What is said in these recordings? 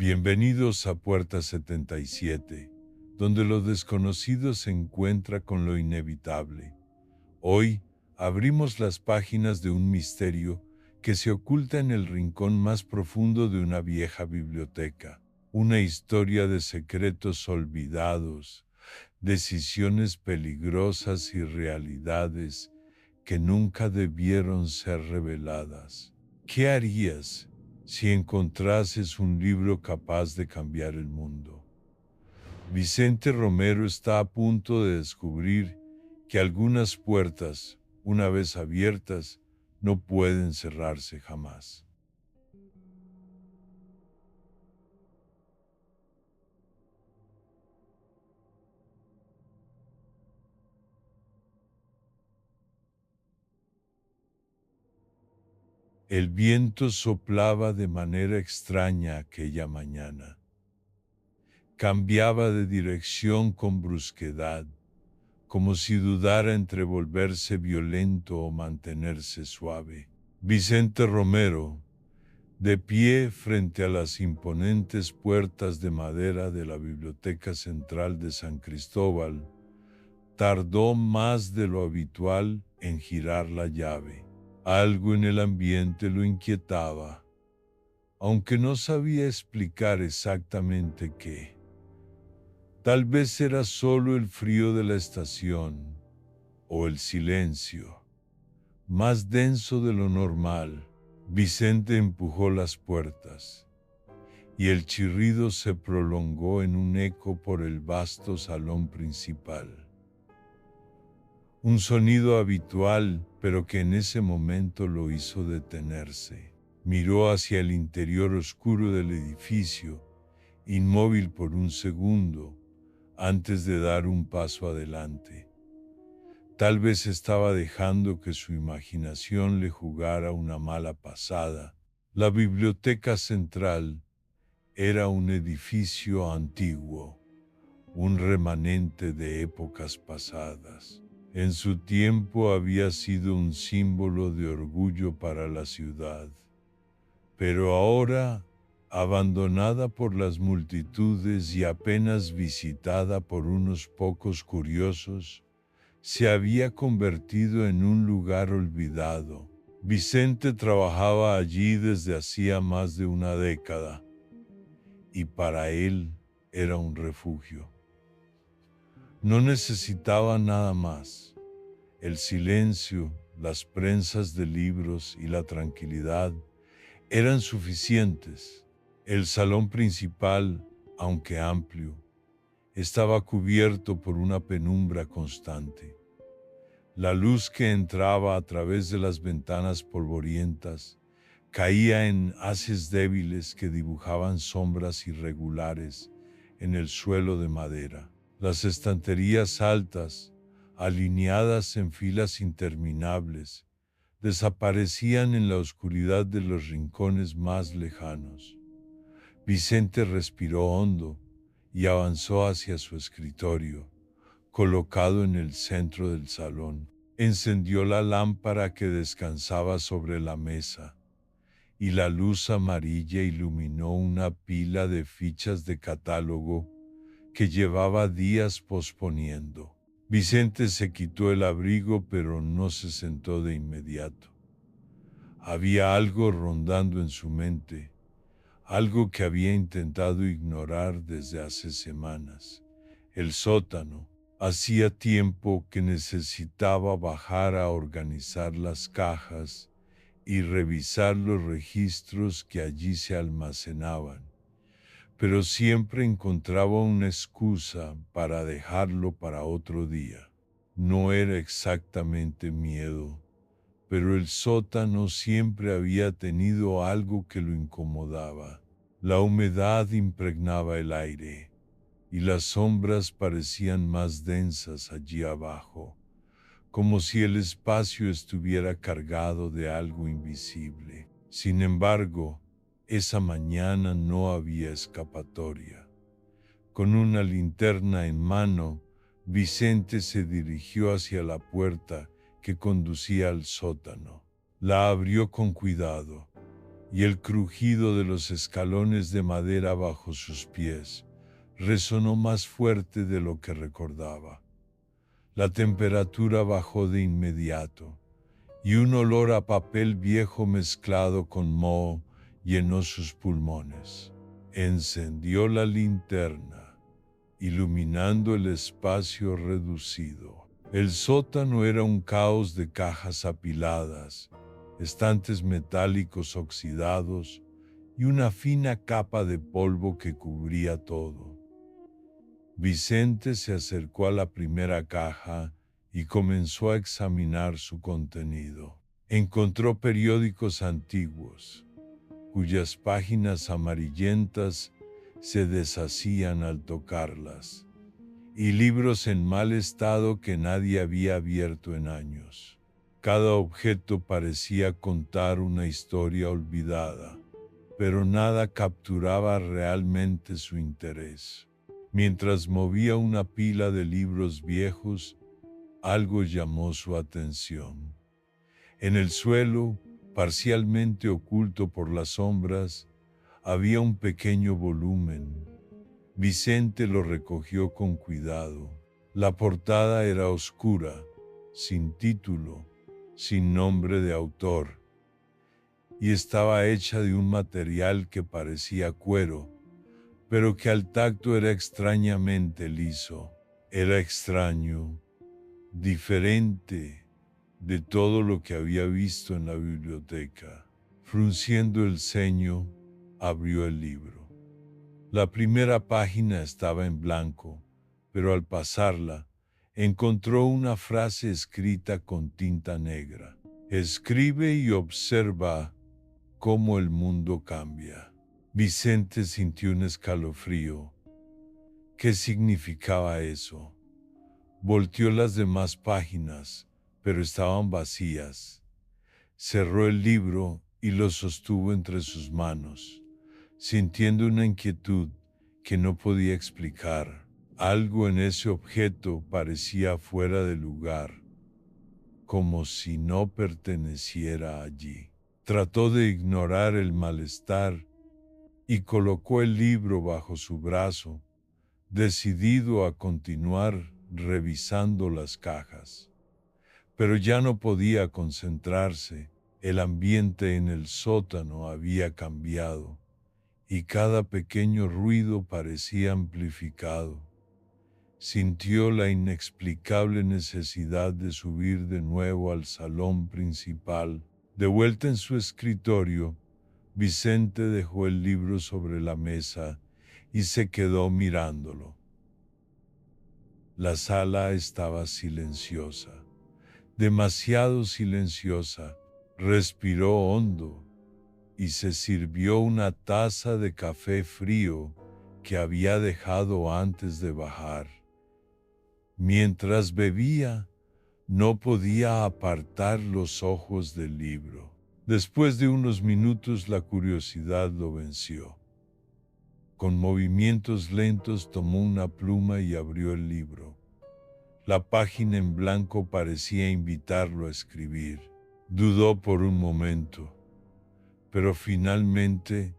Bienvenidos a Puerta 77, donde lo desconocido se encuentra con lo inevitable. Hoy abrimos las páginas de un misterio que se oculta en el rincón más profundo de una vieja biblioteca. Una historia de secretos olvidados, decisiones peligrosas y realidades que nunca debieron ser reveladas. ¿Qué harías si encontrases un libro capaz de cambiar el mundo? Vicente Romero está a punto de descubrir que algunas puertas, una vez abiertas, no pueden cerrarse jamás. El viento soplaba de manera extraña aquella mañana. Cambiaba de dirección con brusquedad, como si dudara entre volverse violento o mantenerse suave. Vicente Romero, de pie frente a las imponentes puertas de madera de la Biblioteca Central de San Cristóbal, tardó más de lo habitual en girar la llave. Algo en el ambiente lo inquietaba, aunque no sabía explicar exactamente qué. Tal vez era solo el frío de la estación o el silencio, más denso de lo normal. Vicente empujó las puertas y el chirrido se prolongó en un eco por el vasto salón principal. Un sonido habitual, pero que en ese momento lo hizo detenerse. Miró hacia el interior oscuro del edificio, inmóvil por un segundo, antes de dar un paso adelante. Tal vez estaba dejando que su imaginación le jugara una mala pasada. La Biblioteca Central era un edificio antiguo, un remanente de épocas pasadas. En su tiempo había sido un símbolo de orgullo para la ciudad, pero ahora, abandonada por las multitudes y apenas visitada por unos pocos curiosos, se había convertido en un lugar olvidado. Vicente trabajaba allí desde hacía más de una década, y para él era un refugio. No necesitaba nada más. El silencio, las prensas de libros y la tranquilidad eran suficientes. El salón principal, aunque amplio, estaba cubierto por una penumbra constante. La luz que entraba a través de las ventanas polvorientas caía en haces débiles que dibujaban sombras irregulares en el suelo de madera. Las estanterías altas, alineadas en filas interminables, desaparecían en la oscuridad de los rincones más lejanos. Vicente respiró hondo y avanzó hacia su escritorio, colocado en el centro del salón. Encendió la lámpara que descansaba sobre la mesa, y la luz amarilla iluminó una pila de fichas de catálogo que llevaba días posponiendo. Vicente se quitó el abrigo, pero no se sentó de inmediato. Había algo rondando en su mente, algo que había intentado ignorar desde hace semanas. El sótano. Hacía tiempo que necesitaba bajar a organizar las cajas y revisar los registros que allí se almacenaban, pero siempre encontraba una excusa para dejarlo para otro día. No era exactamente miedo, pero el sótano siempre había tenido algo que lo incomodaba. La humedad impregnaba el aire, y las sombras parecían más densas allí abajo, como si el espacio estuviera cargado de algo invisible. Sin embargo, esa mañana no había escapatoria. Con una linterna en mano, Vicente se dirigió hacia la puerta que conducía al sótano. La abrió con cuidado y el crujido de los escalones de madera bajo sus pies resonó más fuerte de lo que recordaba. La temperatura bajó de inmediato, y un olor a papel viejo mezclado con moho llenó sus pulmones. Encendió la linterna, iluminando el espacio reducido. El sótano era un caos de cajas apiladas, estantes metálicos oxidados y una fina capa de polvo que cubría todo. Vicente se acercó a la primera caja y comenzó a examinar su contenido. Encontró periódicos antiguos, cuyas páginas amarillentas se deshacían al tocarlas, y libros en mal estado que nadie había abierto en años. Cada objeto parecía contar una historia olvidada, pero nada capturaba realmente su interés. Mientras movía una pila de libros viejos, algo llamó su atención. En el suelo, parcialmente oculto por las sombras, había un pequeño volumen. Vicente lo recogió con cuidado. La portada era oscura, sin título, sin nombre de autor, y estaba hecha de un material que parecía cuero, pero que al tacto era extrañamente liso. Era extraño, diferente de todo lo que había visto en la biblioteca. Frunciendo el ceño, abrió el libro. La primera página estaba en blanco, pero al pasarla, encontró una frase escrita con tinta negra. Escribe y observa cómo el mundo cambia. Vicente sintió un escalofrío. ¿Qué significaba eso? Volteó las demás páginas, pero estaban vacías. Cerró el libro y lo sostuvo entre sus manos, sintiendo una inquietud que no podía explicar. Algo en ese objeto parecía fuera de lugar, como si no perteneciera allí. Trató de ignorar el malestar y colocó el libro bajo su brazo, decidido a continuar revisando las cajas. Pero ya no podía concentrarse. El ambiente en el sótano había cambiado y cada pequeño ruido parecía amplificado. Sintió la inexplicable necesidad de subir de nuevo al salón principal. De vuelta en su escritorio, Vicente dejó el libro sobre la mesa y se quedó mirándolo. La sala estaba silenciosa, demasiado silenciosa. Respiró hondo y se sirvió una taza de café frío que había dejado antes de bajar. Mientras bebía, no podía apartar los ojos del libro. Después de unos minutos la curiosidad lo venció. Con movimientos lentos tomó una pluma y abrió el libro. La página en blanco parecía invitarlo a escribir. Dudó por un momento, pero finalmente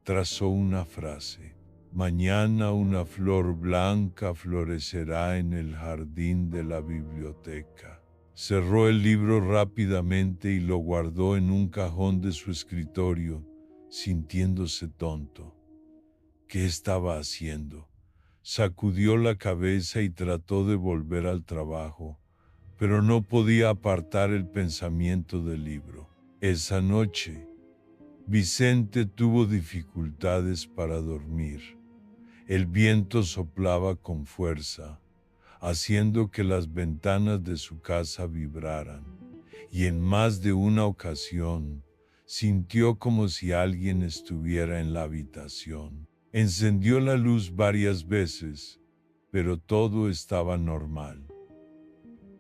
trazó una frase. Mañana una flor blanca florecerá en el jardín de la biblioteca. Cerró el libro rápidamente y lo guardó en un cajón de su escritorio, sintiéndose tonto. ¿Qué estaba haciendo? Sacudió la cabeza y trató de volver al trabajo, pero no podía apartar el pensamiento del libro. Esa noche, Vicente tuvo dificultades para dormir. El viento soplaba con fuerza, haciendo que las ventanas de su casa vibraran, y en más de una ocasión sintió como si alguien estuviera en la habitación. Encendió la luz varias veces, pero todo estaba normal.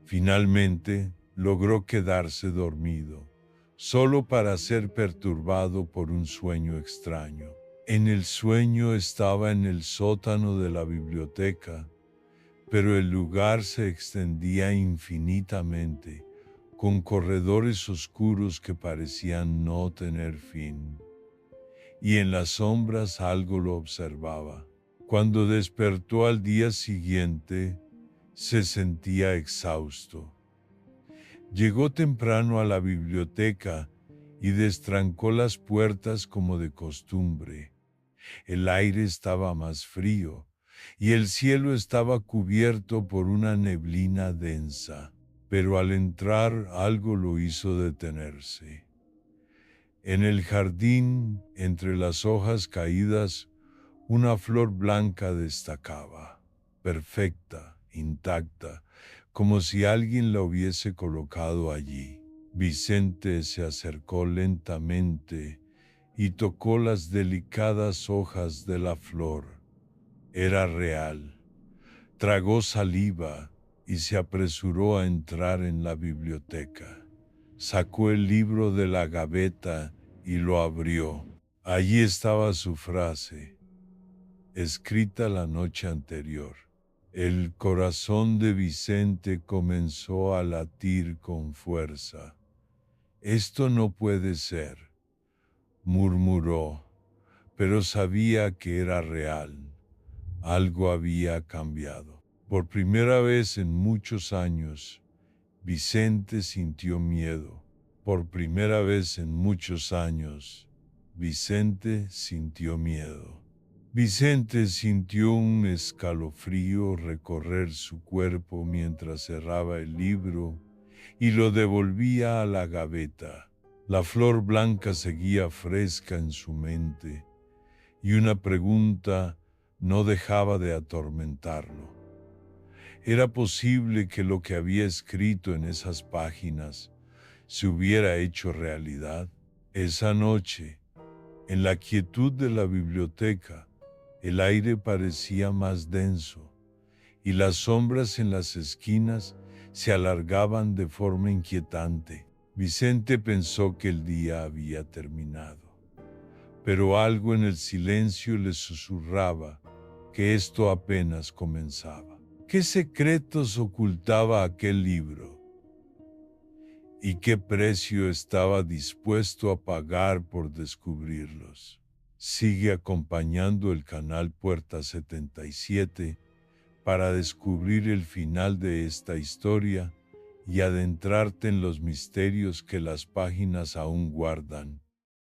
Finalmente, logró quedarse dormido, solo para ser perturbado por un sueño extraño. En el sueño estaba en el sótano de la biblioteca, pero el lugar se extendía infinitamente, con corredores oscuros que parecían no tener fin. y en las sombras algo lo observaba. Cuando despertó al día siguiente, se sentía exhausto. Llegó temprano a la biblioteca y destrancó las puertas como de costumbre. El aire estaba más frío y el cielo estaba cubierto por una neblina densa, pero al entrar algo lo hizo detenerse. En el jardín, entre las hojas caídas, una flor blanca destacaba, perfecta, intacta, como si alguien la hubiese colocado allí. Vicente se acercó lentamente y tocó las delicadas hojas de la flor. Era real. Tragó saliva y se apresuró a entrar en la biblioteca. Sacó el libro de la gaveta y lo abrió. Allí estaba su frase, escrita la noche anterior. El corazón de Vicente comenzó a latir con fuerza. Esto no puede ser, murmuró, pero sabía que era real. Algo había cambiado. Por primera vez en muchos años, Vicente sintió miedo. Por primera vez en muchos años, Vicente sintió miedo. Vicente sintió un escalofrío recorrer su cuerpo mientras cerraba el libro y lo devolvía a la gaveta. La flor blanca seguía fresca en su mente y una pregunta no dejaba de atormentarlo. ¿Era posible que lo que había escrito en esas páginas se hubiera hecho realidad? Esa noche, en la quietud de la biblioteca, el aire parecía más denso y las sombras en las esquinas se alargaban de forma inquietante. Vicente pensó que el día había terminado, pero algo en el silencio le susurraba que esto apenas comenzaba. ¿Qué secretos ocultaba aquel libro? ¿Y qué precio estaba dispuesto a pagar por descubrirlos? Sigue acompañando el canal Puerta 77 para descubrir el final de esta historia y adentrarte en los misterios que las páginas aún guardan.